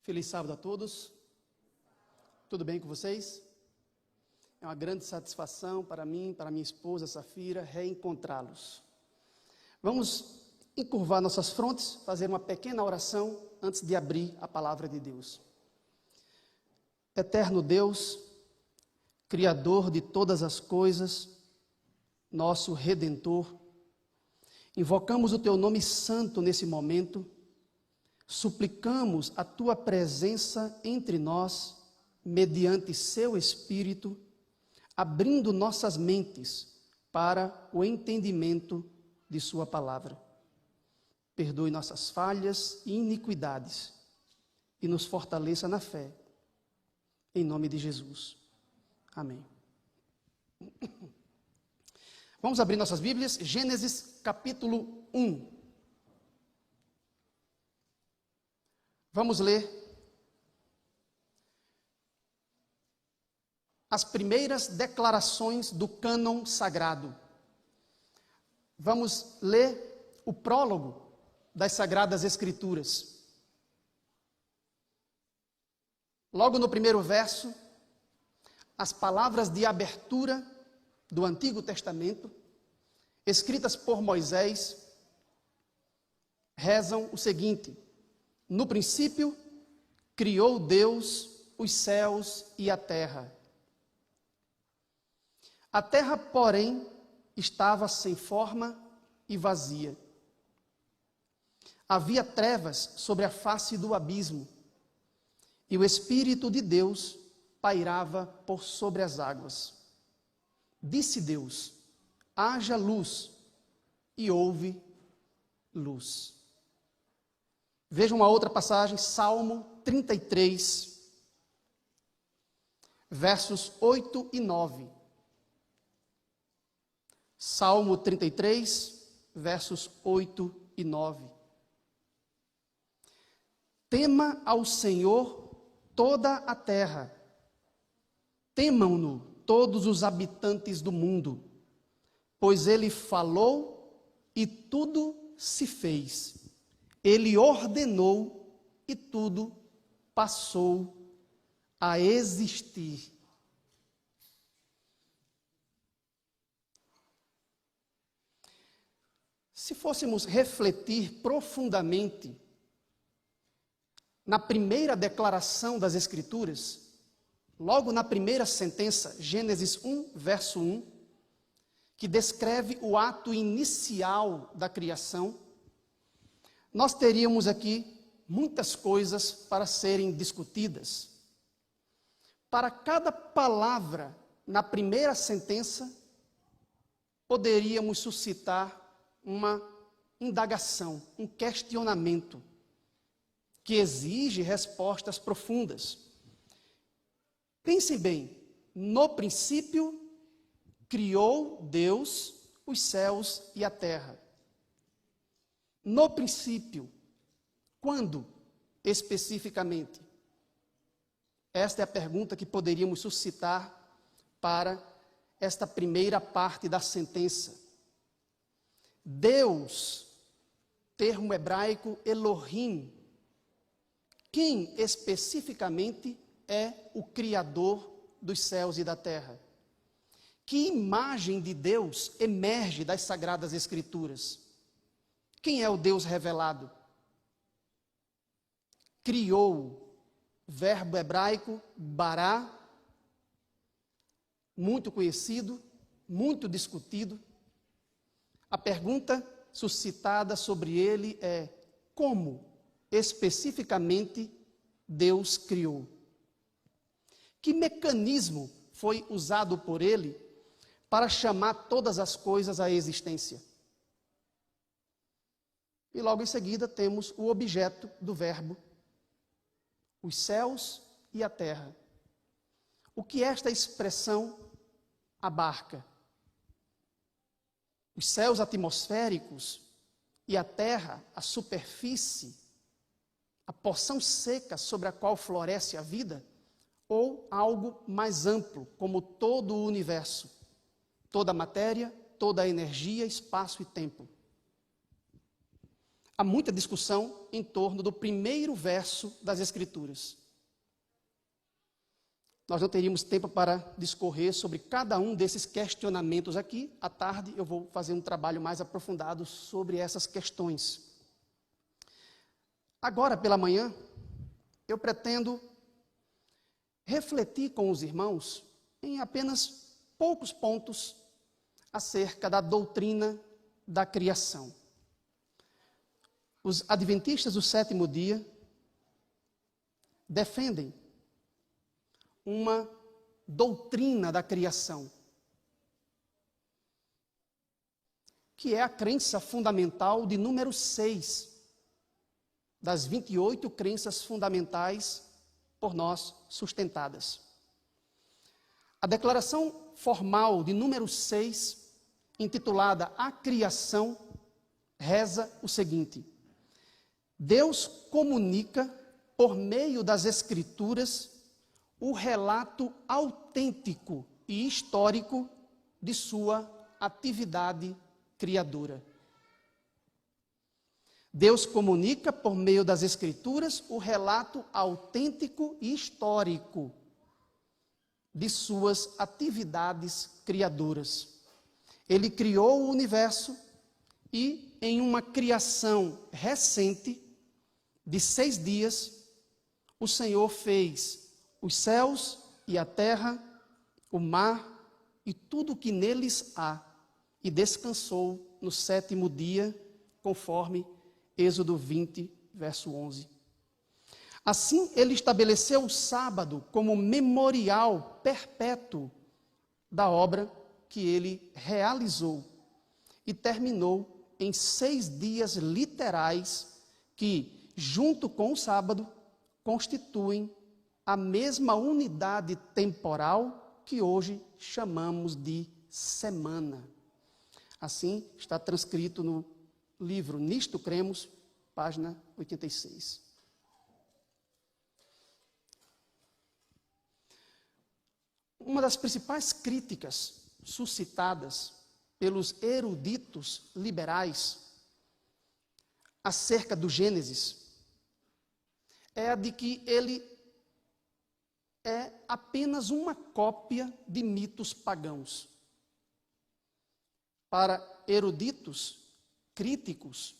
Feliz sábado a todos. Tudo bem com vocês? É uma grande satisfação para mim, para minha esposa Safira, reencontrá-los. Vamos encurvar nossas frontes, fazer uma pequena oração antes de abrir a palavra de Deus. Eterno Deus, Criador de todas as coisas, nosso Redentor, invocamos o Teu nome santo nesse momento, suplicamos a Tua presença entre nós, mediante Seu Espírito, abrindo nossas mentes para o entendimento de Sua palavra. Perdoe nossas falhas e iniquidades e nos fortaleça na fé. Em nome de Jesus. Amém. Vamos abrir nossas Bíblias, Gênesis capítulo 1. Vamos ler as primeiras declarações do cânon sagrado. Vamos ler o prólogo das Sagradas Escrituras. Logo no primeiro verso, as palavras de abertura do Antigo Testamento, escritas por Moisés, rezam o seguinte: no princípio, criou Deus os céus e a terra. A terra, porém, estava sem forma e vazia. Havia trevas sobre a face do abismo, e o Espírito de Deus pairava por sobre as águas. Disse Deus: haja luz, e houve luz. Veja uma outra passagem, Salmo 33, versos 8 e 9. Salmo 33, versos 8 e 9. Tema ao Senhor toda a terra, temam-no todos os habitantes do mundo, pois Ele falou e tudo se fez. Ele ordenou e tudo passou a existir. Se fôssemos refletir profundamente na primeira declaração das Escrituras, logo na primeira sentença, Gênesis 1, verso 1, que descreve o ato inicial da criação, nós teríamos aqui muitas coisas para serem discutidas. Para cada palavra na primeira sentença, poderíamos suscitar uma indagação, um questionamento, que exige respostas profundas. Pensem bem, no princípio, criou Deus os céus e a terra. No princípio, quando especificamente? Esta é a pergunta que poderíamos suscitar para esta primeira parte da sentença. Deus, termo hebraico Elohim, quem especificamente é o Criador dos céus e da terra? Que imagem de Deus emerge das Sagradas Escrituras? Quem é o Deus revelado? Criou, verbo hebraico, bará, muito conhecido, muito discutido. A pergunta suscitada sobre ele é: como especificamente Deus criou? Que mecanismo foi usado por ele para chamar todas as coisas à existência? E logo em seguida temos o objeto do verbo, os céus e a terra. O que esta expressão abarca? Os céus atmosféricos e a terra, a superfície, a porção seca sobre a qual floresce a vida, ou algo mais amplo, como todo o universo, toda a matéria, toda a energia, espaço e tempo? há muita discussão em torno do primeiro verso das Escrituras. Nós não teríamos tempo para discorrer sobre cada um desses questionamentos aqui. À tarde eu vou fazer um trabalho mais aprofundado sobre essas questões. Agora, pela manhã, eu pretendo refletir com os irmãos em apenas poucos pontos acerca da doutrina da criação. Os adventistas do sétimo dia defendem uma doutrina da criação, que é a crença fundamental de número 6 das 28 crenças fundamentais por nós sustentadas. A declaração formal de número 6, intitulada A Criação, reza o seguinte: Deus comunica, por meio das Escrituras, o relato autêntico e histórico de sua atividade criadora. Deus comunica, por meio das Escrituras, o relato autêntico e histórico de suas atividades criadoras. Ele criou o universo e, em uma criação recente, de 6 dias, o Senhor fez os céus e a terra, o mar e tudo o que neles há, e descansou no 7º dia, conforme Êxodo 20, verso 11. Assim, ele estabeleceu o sábado como memorial perpétuo da obra que ele realizou e terminou em 6 dias literais que, junto com o sábado, constituem a mesma unidade temporal que hoje chamamos de semana. Assim está transcrito no livro Nisto Cremos, página 86. Uma das principais críticas suscitadas pelos eruditos liberais acerca do Gênesis é a de que ele é apenas uma cópia de mitos pagãos. Para eruditos críticos,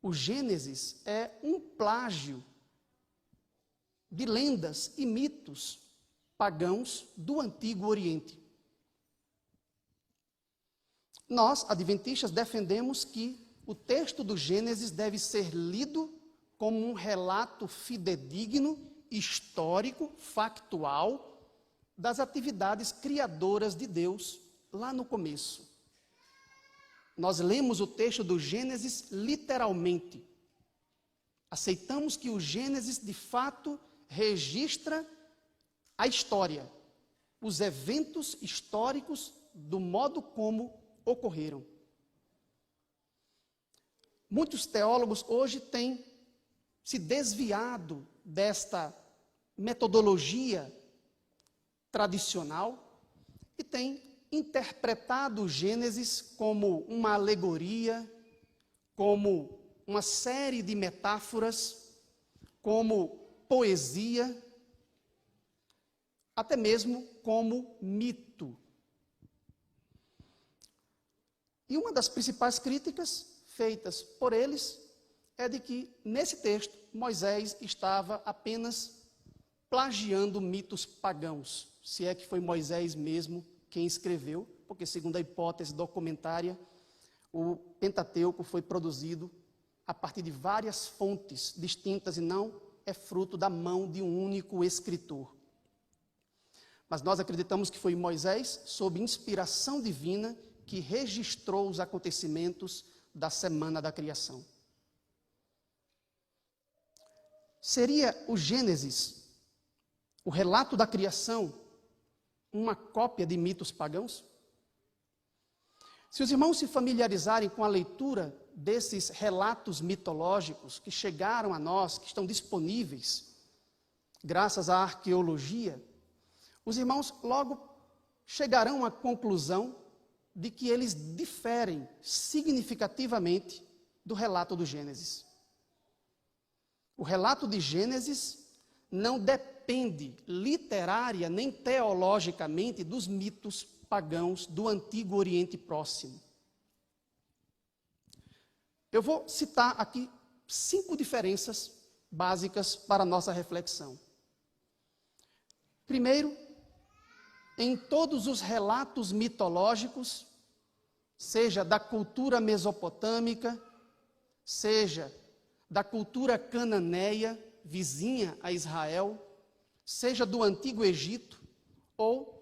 o Gênesis é um plágio de lendas e mitos pagãos do Antigo Oriente. Nós, adventistas, defendemos que o texto do Gênesis deve ser lido como um relato fidedigno, histórico, factual, das atividades criadoras de Deus lá no começo. Nós lemos o texto do Gênesis literalmente. Aceitamos que o Gênesis, de fato, registra a história, os eventos históricos do modo como ocorreram. Muitos teólogos hoje têm se desviado desta metodologia tradicional e têm interpretado o Gênesis como uma alegoria, como uma série de metáforas, como poesia, até mesmo como mito. E uma das principais críticas feitas por eles é de que, nesse texto, Moisés estava apenas plagiando mitos pagãos, se é que foi Moisés mesmo quem escreveu, porque, segundo a hipótese documentária, o Pentateuco foi produzido a partir de várias fontes distintas e não é fruto da mão de um único escritor. Mas nós acreditamos que foi Moisés, sob inspiração divina, que registrou os acontecimentos da semana da criação. Seria o Gênesis, o relato da criação, uma cópia de mitos pagãos? Se os irmãos se familiarizarem com a leitura desses relatos mitológicos que chegaram a nós, que estão disponíveis, graças à arqueologia, os irmãos logo chegarão à conclusão de que eles diferem significativamente do relato do Gênesis. O relato de Gênesis não depende literária nem teologicamente dos mitos pagãos do Antigo Oriente Próximo. Eu vou citar aqui 5 diferenças básicas para a nossa reflexão. Primeiro, em todos os relatos mitológicos, seja da cultura mesopotâmica, seja da cultura cananeia, vizinha a Israel, seja do Antigo Egito, ou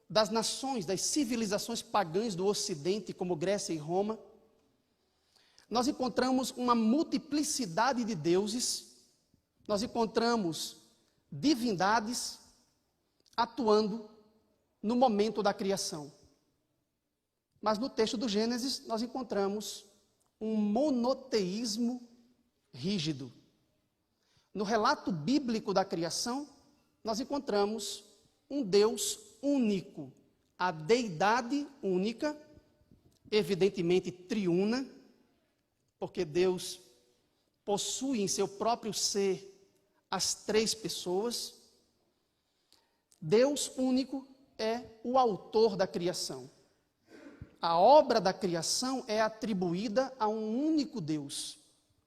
das nações, das civilizações pagãs do Ocidente, como Grécia e Roma, nós encontramos uma multiplicidade de deuses, nós encontramos divindades atuando no momento da criação. Mas no texto do Gênesis, nós encontramos um monoteísmo rígido. No relato bíblico da criação, nós encontramos um Deus único, a deidade única, evidentemente triuna, porque Deus possui em seu próprio ser as 3 pessoas. Deus único é o autor da criação. A obra da criação é atribuída a um único Deus,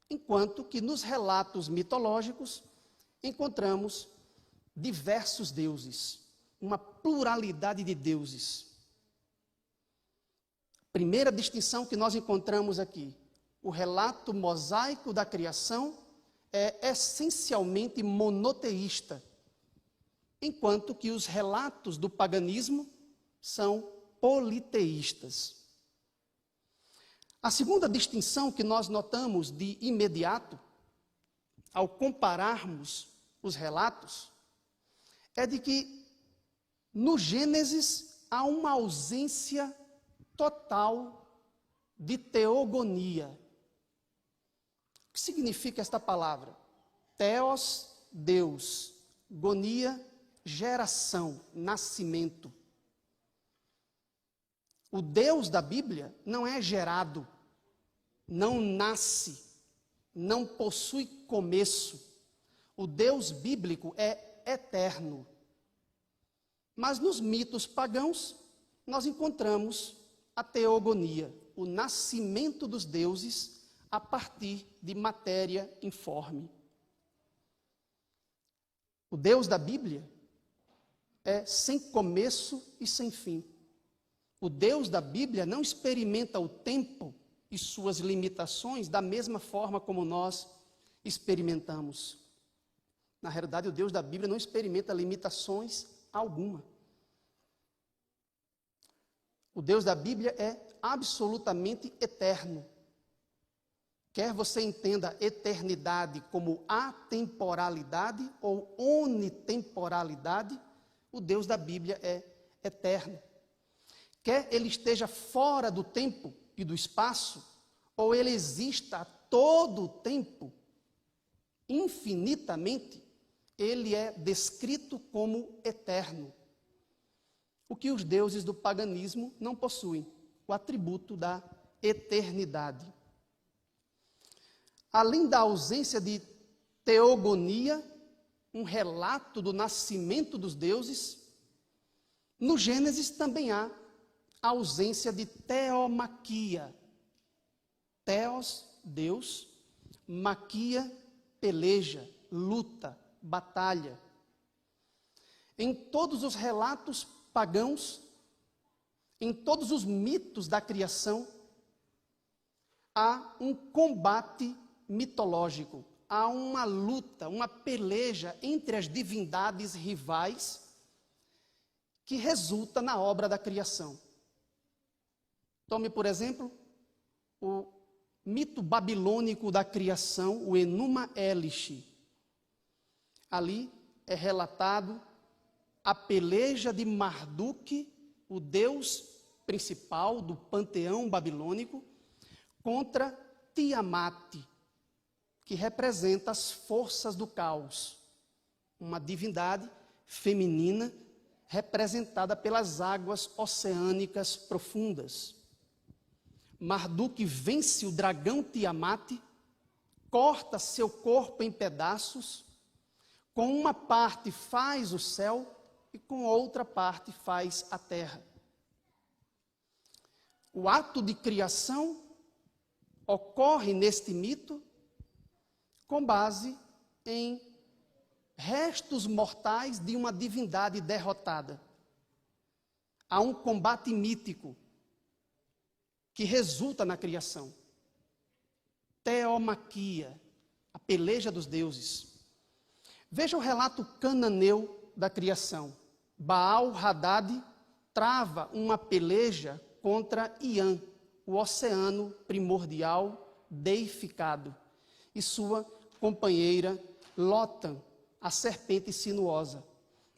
enquanto que nos relatos mitológicos encontramos diversos deuses, uma pluralidade de deuses. Primeira distinção que nós encontramos aqui: o relato mosaico da criação é essencialmente monoteísta, enquanto que os relatos do paganismo são politeístas. A segunda distinção que nós notamos de imediato, ao compararmos os relatos, é de que no Gênesis há uma ausência total de teogonia. O que significa esta palavra? Theos, Deus. Gonia, geração, nascimento. O Deus da Bíblia não é gerado, não nasce, não possui começo. O Deus bíblico é eterno. Mas nos mitos pagãos, nós encontramos a teogonia, o nascimento dos deuses a partir de matéria informe. O Deus da Bíblia é sem começo e sem fim. O Deus da Bíblia não experimenta o tempo e suas limitações da mesma forma como nós experimentamos. Na realidade, o Deus da Bíblia não experimenta limitações alguma. O Deus da Bíblia é absolutamente eterno. Quer você entenda eternidade como atemporalidade ou onitemporalidade, o Deus da Bíblia é eterno. Quer ele esteja fora do tempo e do espaço, ou ele exista a todo o tempo, infinitamente, ele é descrito como eterno. O que os deuses do paganismo não possuem, o atributo da eternidade. Além da ausência de teogonia, um relato do nascimento dos deuses, no Gênesis também há a ausência de teomaquia. Theos, Deus, maquia, peleja, luta, batalha. Em todos os relatos pagãos, em todos os mitos da criação, há um combate mitológico, há uma luta, uma peleja entre as divindades rivais que resulta na obra da criação. Tome, por exemplo, o mito babilônico da criação, o Enuma Elish. Ali é relatado a peleja de Marduk, o deus principal do panteão babilônico, contra Tiamat, que representa as forças do caos, uma divindade feminina representada pelas águas oceânicas profundas. Marduk vence o dragão Tiamat, corta seu corpo em pedaços, com uma parte faz o céu e com outra parte faz a terra. O ato de criação ocorre neste mito com base em restos mortais de uma divindade derrotada. Há um combate mítico que resulta na criação. Teomaquia, a peleja dos deuses. Veja o relato cananeu da criação. Baal-Hadad trava uma peleja contra Iã, o oceano primordial deificado, e sua companheira Lotã, a serpente sinuosa.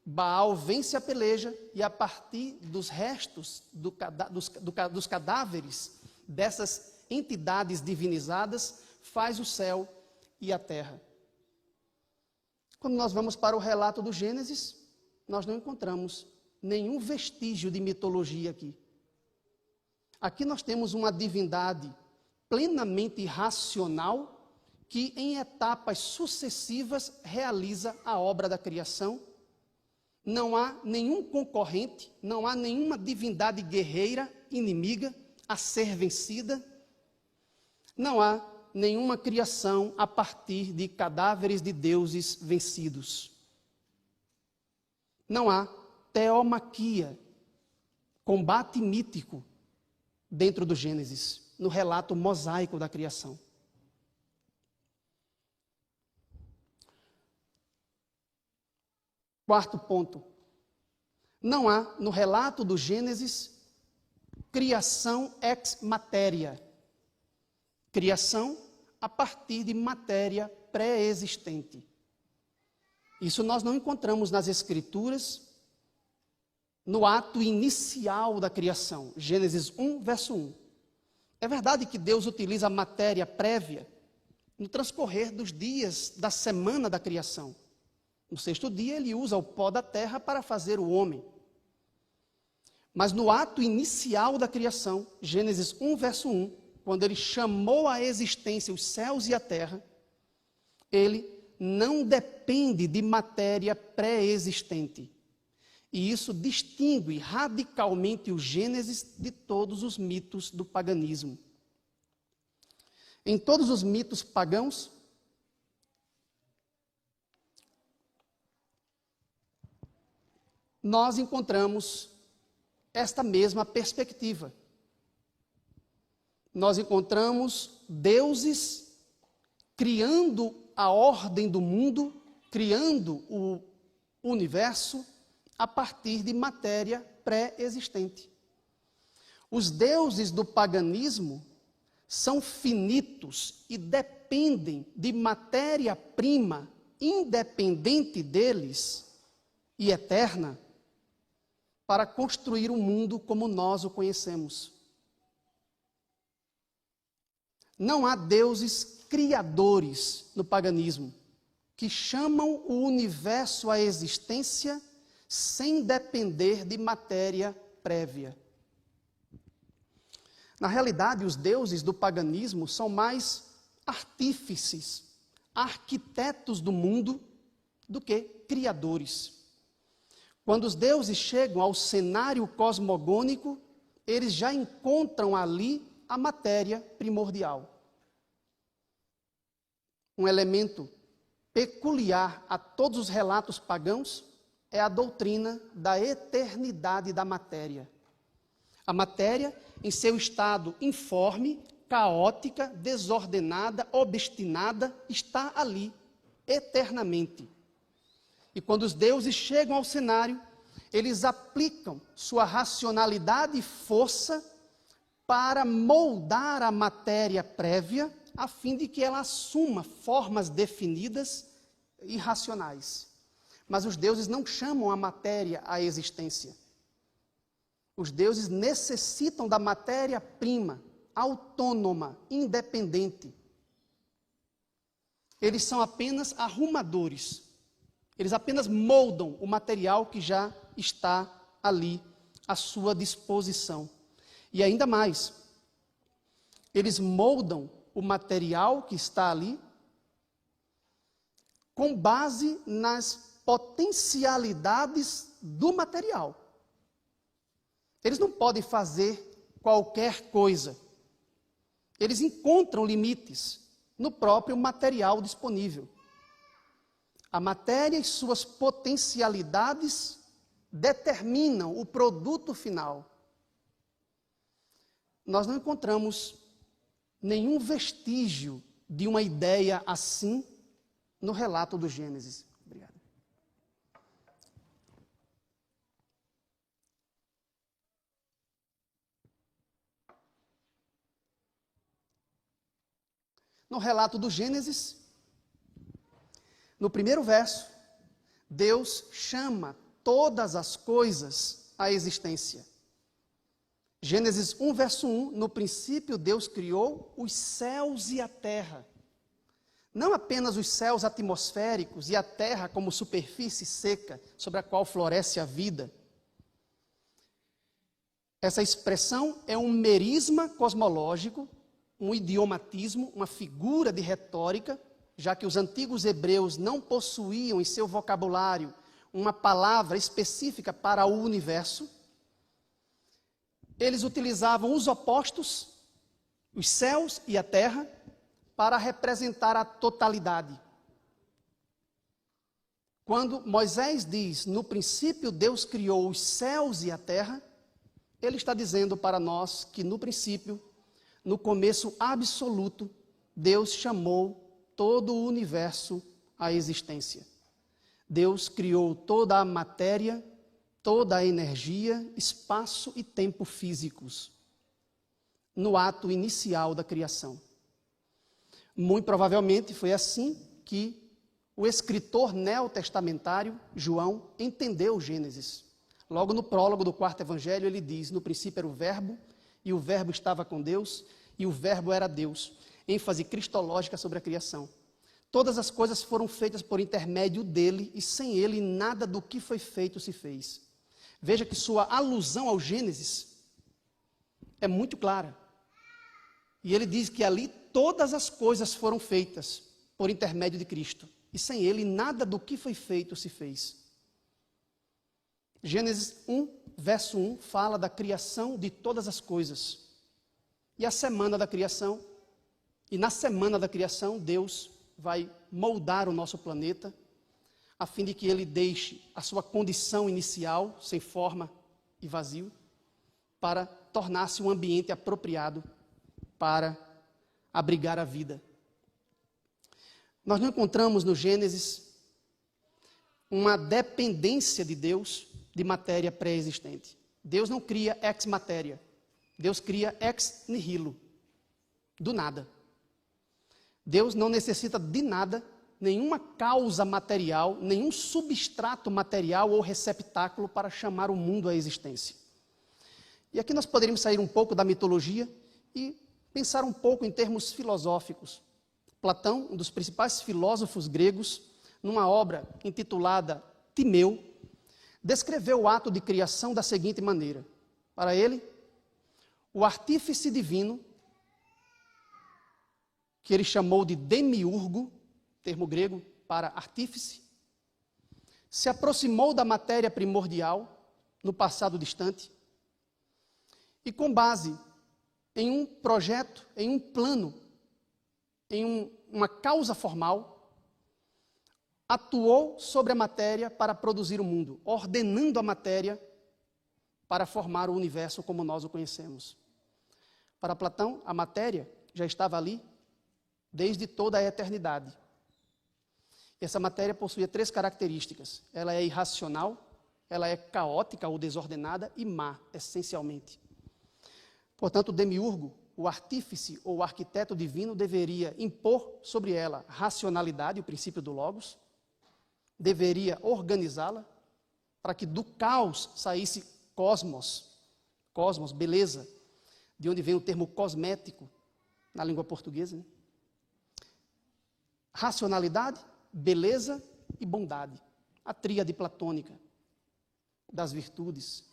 Baal vence a peleja e, a partir dos restos dos cadáveres dessas entidades divinizadas, faz o céu e a terra. Quando nós vamos para o relato do Gênesis, nós não encontramos nenhum vestígio de mitologia aqui. Aqui nós temos uma divindade plenamente racional que, em etapas sucessivas, realiza a obra da criação. Não há nenhum concorrente, não há nenhuma divindade guerreira, inimiga, a ser vencida. Não há nenhuma criação a partir de cadáveres de deuses vencidos. Não há teomaquia, combate mítico, dentro do Gênesis, no relato mosaico da criação. Quarto ponto. Não há, no relato do Gênesis, criação ex matéria. Criação a partir de matéria pré-existente. Isso nós não encontramos nas Escrituras, no ato inicial da criação. Gênesis 1, verso 1. É verdade que Deus utiliza a matéria prévia no transcorrer dos dias da semana da criação. No sexto dia, ele usa o pó da terra para fazer o homem. Mas no ato inicial da criação, Gênesis 1, verso 1, quando ele chamou à existência os céus e a terra, ele não depende de matéria pré-existente. E isso distingue radicalmente o Gênesis de todos os mitos do paganismo. Em todos os mitos pagãos, nós encontramos esta mesma perspectiva. Nós encontramos deuses criando a ordem do mundo, criando o universo a partir de matéria pré-existente. Os deuses do paganismo são finitos e dependem de matéria-prima independente deles e eterna para construir o mundo como nós o conhecemos. Não há deuses criadores no paganismo que chamam o universo à existência sem depender de matéria prévia. Na realidade, os deuses do paganismo são mais artífices, arquitetos do mundo, do que criadores. Quando os deuses chegam ao cenário cosmogônico, eles já encontram ali a matéria primordial. Um elemento peculiar a todos os relatos pagãos é a doutrina da eternidade da matéria. A matéria, em seu estado informe, caótica, desordenada, obstinada, está ali, eternamente. E quando os deuses chegam ao cenário, eles aplicam sua racionalidade e força para moldar a matéria prévia, a fim de que ela assuma formas definidas e racionais. Mas os deuses não chamam a matéria à existência. Os deuses necessitam da matéria-prima, autônoma, independente. Eles são apenas arrumadores. Eles apenas moldam o material que já está ali à sua disposição. E ainda mais, Eles moldam o material que está ali com base nas potencialidades do material. Eles não podem fazer qualquer coisa. Eles encontram limites no próprio material disponível. A matéria e suas potencialidades determinam o produto final. Nós não encontramos nenhum vestígio de uma ideia assim no relato do Gênesis. Obrigado. No relato do Gênesis, no primeiro verso, Deus chama todas as coisas à existência. Gênesis 1, verso 1, no princípio Deus criou os céus e a terra. Não apenas os céus atmosféricos e a terra como superfície seca sobre a qual floresce a vida. Essa expressão é um merisma cosmológico, um idiomatismo, uma figura de retórica, já que os antigos hebreus não possuíam em seu vocabulário uma palavra específica para o universo. Eles utilizavam os opostos, os céus e a terra, para representar a totalidade. Quando Moisés diz, no princípio Deus criou os céus e a terra, ele está dizendo para nós que no princípio, no começo absoluto, Deus chamou todo o universo à existência. Deus criou toda a matéria, toda a energia, espaço e tempo físicos, no ato inicial da criação. Muito provavelmente foi assim que o escritor neotestamentário, João, entendeu o Gênesis. Logo no prólogo do quarto evangelho, ele diz, no princípio era o verbo, e o verbo estava com Deus, e o verbo era Deus. ênfase cristológica sobre a criação. Todas as coisas foram feitas por intermédio dele, e sem ele nada do que foi feito se fez. Veja que sua alusão ao Gênesis é muito clara. E ele diz que ali todas as coisas foram feitas por intermédio de Cristo, e sem ele nada do que foi feito se fez. Gênesis 1, verso 1, fala da criação de todas as coisas. E a semana da criação, e na semana da criação, Deus vai moldar o nosso planeta, a fim de que ele deixe a sua condição inicial, sem forma e vazio, para tornar-se um ambiente apropriado para abrigar a vida. Nós não encontramos no Gênesis uma dependência de Deus de matéria pré-existente. Deus não cria ex matéria. Deus cria ex nihilo, do nada. Deus não necessita de nada, nenhuma causa material, nenhum substrato material ou receptáculo para chamar o mundo à existência. E aqui nós poderíamos sair um pouco da mitologia e pensar um pouco em termos filosóficos. Platão, um dos principais filósofos gregos, numa obra intitulada Timeu, descreveu o ato de criação da seguinte maneira. Para ele, o artífice divino, que ele chamou de demiurgo, termo grego para artífice, se aproximou da matéria primordial no passado distante e, com base em um projeto, em um plano, em uma causa formal, atuou sobre a matéria para produzir o mundo, ordenando a matéria para formar o universo como nós o conhecemos. Para Platão, a matéria já estava ali desde toda a eternidade. Essa matéria possuía 3 características. Ela é irracional, ela é caótica ou desordenada e má, essencialmente. Portanto, o demiurgo, o artífice ou o arquiteto divino, deveria impor sobre ela racionalidade, o princípio do logos, deveria organizá-la, para que do caos saísse cosmos, beleza, de onde vem o termo cosmético na língua portuguesa, né? Racionalidade, beleza e bondade, a tríade platônica das virtudes.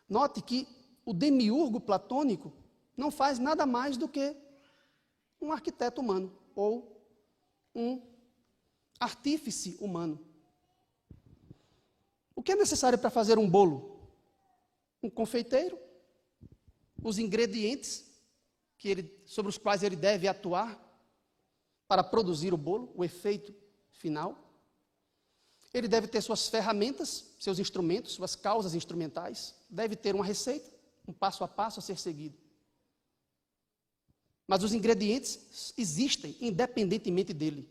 Note que o demiurgo platônico não faz nada mais do que um arquiteto humano ou um artífice humano. O que é necessário para fazer um bolo? Um confeiteiro, os ingredientes sobre os quais ele deve atuar para produzir o bolo, o efeito final. Ele deve ter suas ferramentas, seus instrumentos, suas causas instrumentais. Deve ter uma receita, um passo a passo a ser seguido. Mas os ingredientes existem independentemente dele.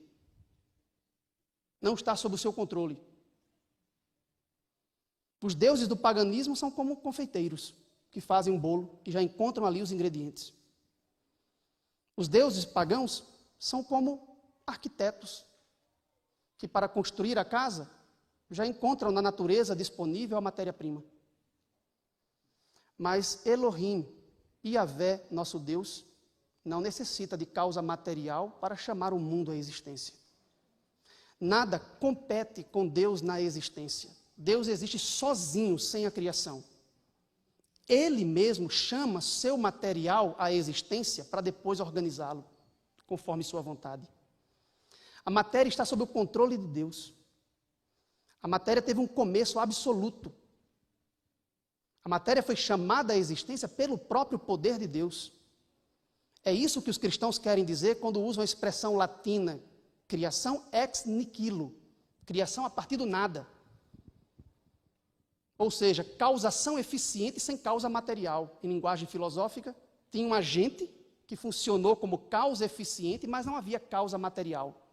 Não está sob o seu controle. Os deuses do paganismo são como confeiteiros, que fazem um bolo, que já encontram ali os ingredientes. Os deuses pagãos são como arquitetos, que para construir a casa, já encontram na natureza disponível a matéria-prima. Mas Elohim, Yahvé, nosso Deus, não necessita de causa material para chamar o mundo à existência. Nada compete com Deus na existência. Deus existe sozinho, sem a criação. Ele mesmo chama seu material à existência para depois organizá-lo, conforme sua vontade. A matéria está sob o controle de Deus. A matéria teve um começo absoluto. A matéria foi chamada à existência pelo próprio poder de Deus. É isso que os cristãos querem dizer quando usam a expressão latina, criação ex nihilo, criação a partir do nada. Ou seja, causação eficiente sem causa material. Em linguagem filosófica, tinha um agente que funcionou como causa eficiente, mas não havia causa material.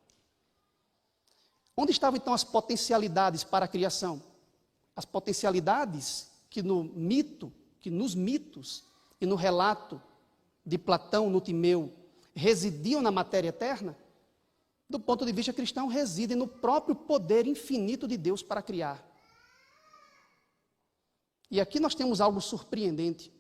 Onde estavam então as potencialidades para a criação? As potencialidades que nos mitos e no relato de Platão, no Timeu, residiam na matéria eterna, do ponto de vista cristão, residem no próprio poder infinito de Deus para criar. E aqui nós temos algo surpreendente.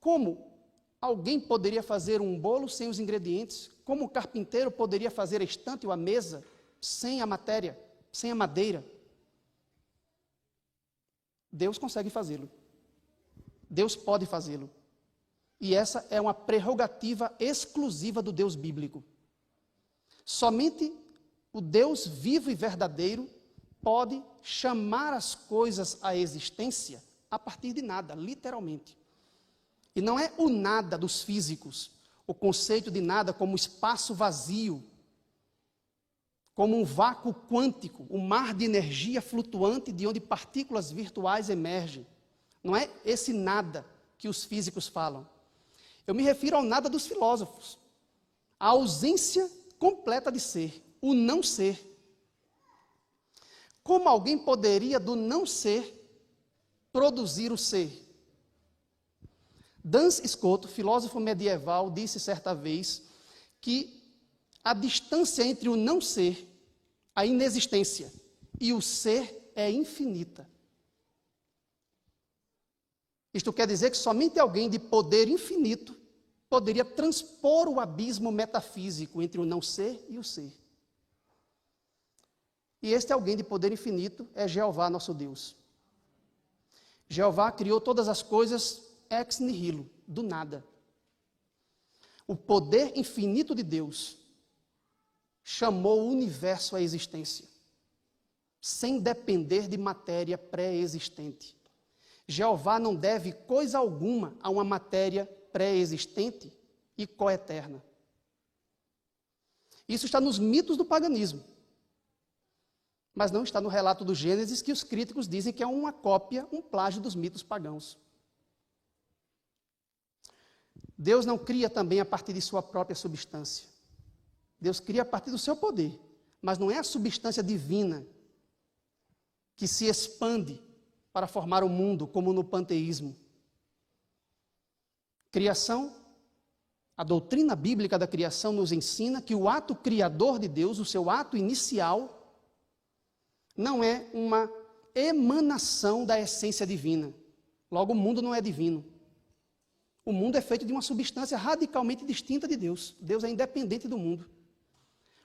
Como alguém poderia fazer um bolo sem os ingredientes? Como o carpinteiro poderia fazer a estante ou a mesa sem a matéria, sem a madeira? Deus consegue fazê-lo. Deus pode fazê-lo. E essa é uma prerrogativa exclusiva do Deus bíblico. Somente o Deus vivo e verdadeiro pode chamar as coisas à existência a partir de nada, literalmente. E não é o nada dos físicos, o conceito de nada como espaço vazio, como um vácuo quântico, um mar de energia flutuante de onde partículas virtuais emergem. Não é esse nada que os físicos falam. Eu me refiro ao nada dos filósofos, a ausência completa de ser, o não ser. Como alguém poderia do não ser produzir o ser? Duns Scotus, filósofo medieval, disse certa vez que a distância entre o não ser, a inexistência, e o ser é infinita. Isto quer dizer que somente alguém de poder infinito poderia transpor o abismo metafísico entre o não ser e o ser. E este alguém de poder infinito é Jeová, nosso Deus. Jeová criou todas as coisas ex nihilo, do nada. O poder infinito de Deus chamou o universo à existência, sem depender de matéria pré-existente. Jeová não deve coisa alguma a uma matéria pré-existente e coeterna. Isso está nos mitos do paganismo, mas não está no relato do Gênesis, que os críticos dizem que é uma cópia, um plágio dos mitos pagãos. Deus não cria também a partir de sua própria substância. Deus cria a partir do seu poder, mas não é a substância divina que se expande para formar o mundo, como no panteísmo. Criação, a doutrina bíblica da criação nos ensina que o ato criador de Deus, o seu ato inicial, não é uma emanação da essência divina. Logo, o mundo não é divino. O mundo é feito de uma substância radicalmente distinta de Deus. Deus é independente do mundo.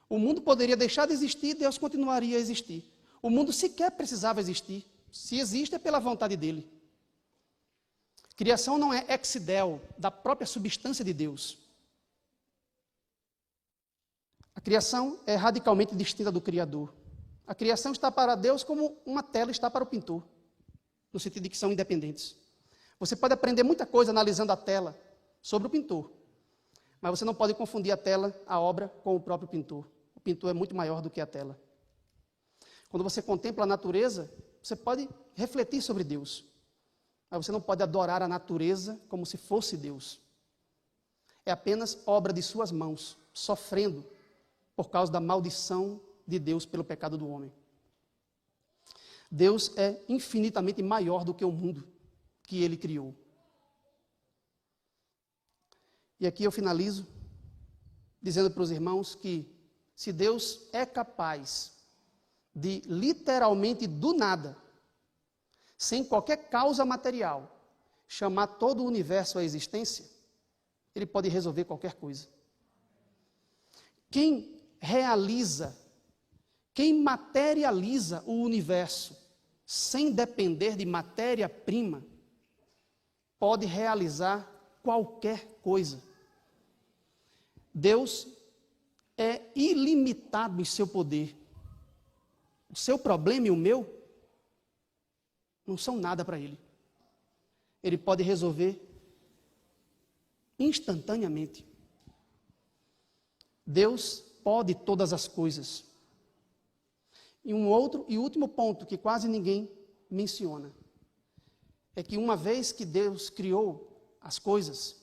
O mundo poderia deixar de existir, Deus continuaria a existir. O mundo sequer precisava existir. Se existe, é pela vontade dele. Criação não é ex deo, da própria substância de Deus. A criação é radicalmente distinta do Criador. A criação está para Deus como uma tela está para o pintor, no sentido de que são independentes. Você pode aprender muita coisa analisando a tela sobre o pintor, mas você não pode confundir a tela, a obra, com o próprio pintor. O pintor é muito maior do que a tela. Quando você contempla a natureza, você pode refletir sobre Deus, mas você não pode adorar a natureza como se fosse Deus. É apenas obra de suas mãos, sofrendo por causa da maldição de Deus pelo pecado do homem. Deus é infinitamente maior do que o mundo que Ele criou. E aqui eu finalizo dizendo para os irmãos que se Deus é capaz de literalmente do nada, sem qualquer causa material, chamar todo o universo à existência, Ele pode resolver qualquer coisa. Quem materializa o universo sem depender de matéria-prima, pode realizar qualquer coisa. Deus é ilimitado em seu poder. O seu problema e o meu não são nada para Ele. Ele pode resolver instantaneamente. Deus pode todas as coisas. E um outro e último ponto que quase ninguém menciona é que uma vez que Deus criou as coisas,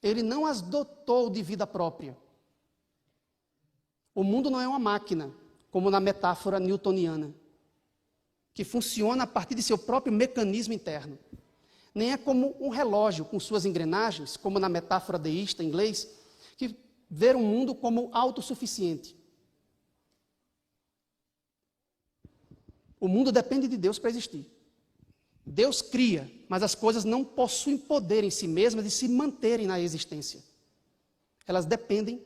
Ele não as dotou de vida própria. O mundo não é uma máquina, como na metáfora newtoniana, que funciona a partir de seu próprio mecanismo interno. Nem é como um relógio com suas engrenagens, como na metáfora deísta em inglês, que vê o mundo como autossuficiente. O mundo depende de Deus para existir. Deus cria, mas as coisas não possuem poder em si mesmas de se manterem na existência. Elas dependem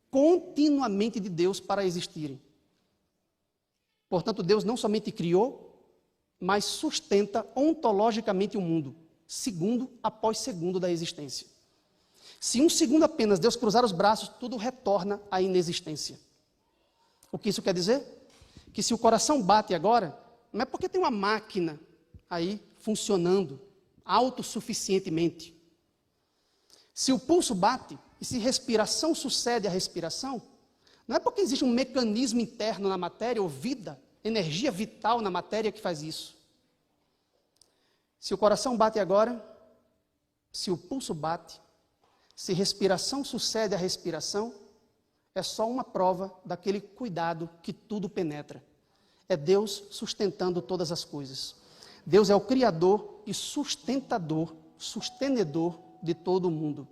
continuamente de Deus para existirem. Portanto, Deus não somente criou, mas sustenta ontologicamente o mundo, segundo após segundo da existência. Se um segundo apenas Deus cruzar os braços, tudo retorna à inexistência. O que isso quer dizer? Que se o coração bate agora, não é porque tem uma máquina aí funcionando autossuficientemente. Se o pulso bate e se respiração sucede à respiração, não é porque existe um mecanismo interno na matéria ou vida, energia vital na matéria que faz isso. Se o coração bate agora, se o pulso bate, se respiração sucede à respiração, é só uma prova daquele cuidado que tudo penetra. É Deus sustentando todas as coisas. Deus é o Criador e sustentador, sustenedor de todo o mundo.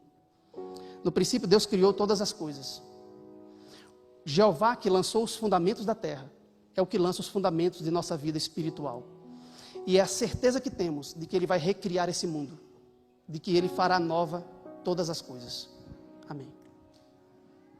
No princípio, Deus criou todas as coisas. Jeová, que lançou os fundamentos da terra, é o que lança os fundamentos de nossa vida espiritual. E é a certeza que temos de que Ele vai recriar esse mundo, de que Ele fará nova todas as coisas. Amém.